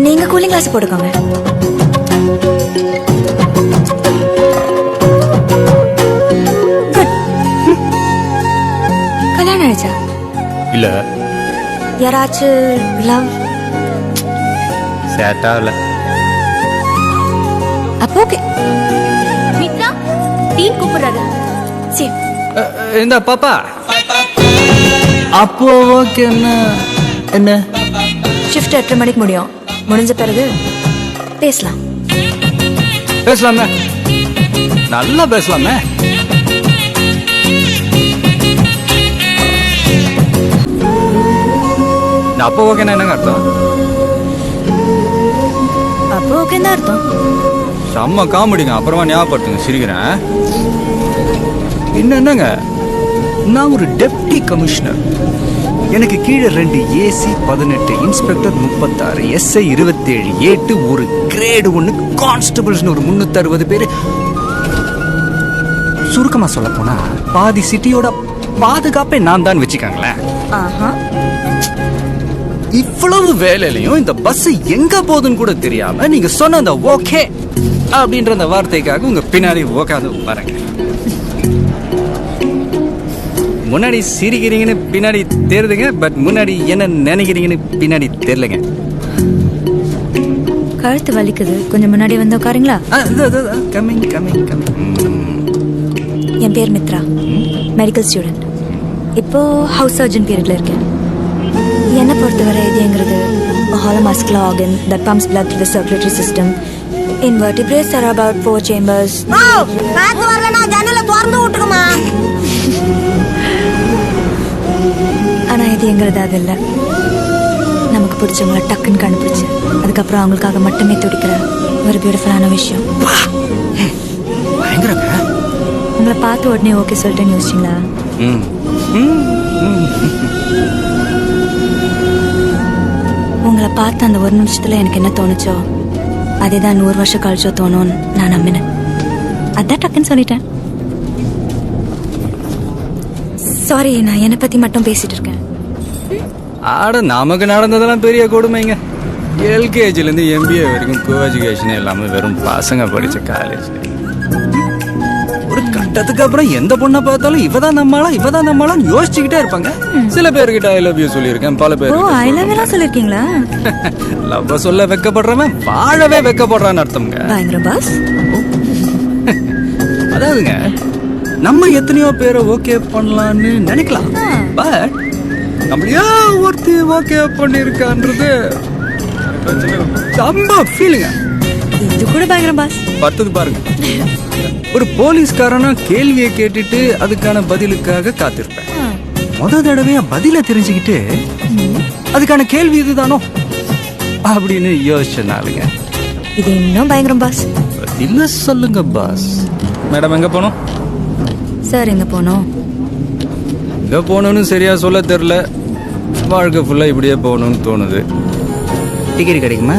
நீங்க cooling glass போட்டுக்கோங்க. கல்யாணம் ஆயிடுச்சா? இல்ல. யாராச்சும் லவ்? சேட்டா இல்ல. அப்போ ஓகே. மித்ரா டீன் கூப்பிடுறாரு. சரி. இந்த பாப்பா. அப்போ ஓகே. என்ன ஷிஃப்ட் 8 மணிக்கு முடியும். முடிஞ்ச பிறகு பேசலாம். பேசலாமே, நல்லா பேசலாமே. அப்போ ஓகேன்னா என்னங்க அர்த்தம்? அப்போ ஓகே தான் அர்த்தம். செம்ம காமெடிங்க. அப்புறமா ஞாபகப்படுத்துங்க, சிரிக்கிறேன். என்னங்க, நான் ஒரு டெப்டி கமிஷனர். எனக்கு கீழே 2 ஏசி 18 இன்ஸ்பெக்டர் 36 எஸ்ஐ 27 ஏட்டு ஒரு கிரேடு 1 கான்ஸ்டபிள்ஸ் ஒரு 360 பேரு. சுருக்கமா சொல்ல போனா பாதி சிட்டியோட பாதுகாப்பே நான் தான் வச்சுக்காங்களேன். இவ்வளவு வேலையிலையும் இந்த பஸ் எங்க போகுதுன்னு கூட தெரியாம நீங்க சொன்ன அந்த ஓகே அப்படின்ற அந்த வார்த்தைக்காக உங்க பின்னாடி உட்காந்து பாருங்க. முன்னாடி சிரிக்கிறீங்கன்னு பின்னாடி தெரியுதுங்க, பட் முன்னாடி என்ன நினைக்கிறீங்கன்னு பின்னாடி தெரியலங்க. கழுத்து வலிக்குது, கொஞ்சம் முன்னாடி வந்து உட்காருங்களா? Coming coming coming. என் பேர் மித்ரா, மெடிக்கல் ஸ்டூடெண்ட். இப்போ ஹவுஸ் சர்ஜன் பீரியட்ல இருக்கேன். என்னை பொறுத்தவரை இதுங்கிறது hollow muscular organ that pumps blood through the circulatory system. In vertebrates there are about 4 chambers. காத்து வரலனா ஜன்னல திறந்து விட்டுக்குமா. ஆனா இதுங்கிறது அது இல்லை. நமக்கு பிடிச்சவங்கள டக்குன்னு கண்டுபிடிச்சு அதுக்கப்புறம் அவங்களுக்காக மட்டுமே துடிக்கிற ஒரு பியூட்டிஃபுல்லான விஷயம். உங்களை பார்த்து உடனே ஓகே சொல்லிட்டேன்னு யோசிச்சிங்களா? உங்களை பார்த்து அந்த ஒரு நிமிஷத்துல எனக்கு என்ன தோணுச்சோ அதேதான் 100 வருஷம் கழிச்சோ தோணும்னு நான் நம்பினேன். அதான் டக்குன்னு சொல்லிட்டேன். சாரி, நான் என்னை பத்தி மட்டும் பேசிட்டு இருக்கேன். ஆட நமக்கு நடந்ததெல்லாம் பெரிய கொடுமைங்க. எல்கேஜில இருந்து MBA வரைக்கும் கோ எஜுகேஷன் எல்லாமே வெறும் பசங்க படிச்ச காலேஜ். ஒரு கட்டத்துக்கு அப்புறம் எந்த பொண்ணை பார்த்தாலும் இவதான் நம்மளாம் யோசிச்சுக்கிட்டே இருப்பாங்க. சில பேர்கிட்ட ஐ லவ் யூ சொல்லியிருக்கேன், பல பேர் ஐ லவ் யூ சொல்லிருக்கீங்களா? லவ் சொல்ல வெக்கப்படுறவன் வாழவே வெக்கப்படுறான்னு அர்த்தம்ங்க. பயங்கர பாஸ். அதாவதுங்க, நம்ம எத்தனையோ பேரை ஓகே பண்ணலான்னு நினைக்கலாம், பட் நம்மளையா ஒருத்தி ஓகே பண்ணிருக்கான்றது ரொம்ப ஃபீலுங்க. இது கூட பயங்கர பாஸ். பத்தது பாருங்க. ஒரு போலீஸ்காரனா கேள்வியை கேட்டுட்டு அதுக்கான பதிலுக்காக காத்திருப்பேன். முத தடவையா பதில தெரிஞ்சுக்கிட்டு அதுக்கான கேள்வி இதுதானோ அப்படின்னு யோசிச்சனாலுங்க. இது இன்னும் பயங்கர பாஸ். இல்ல சொல்லுங்க பாஸ். மேடம் எங்க போனோம்? சார் எங்க போனோம்? எங்க போகணும்னு சரியா சொல்ல தெரியல. வாழ்க்கை ஃபுல்லா இப்படியே போகணும்னு தோணுது. டிக்கெட் கிடைக்குமா?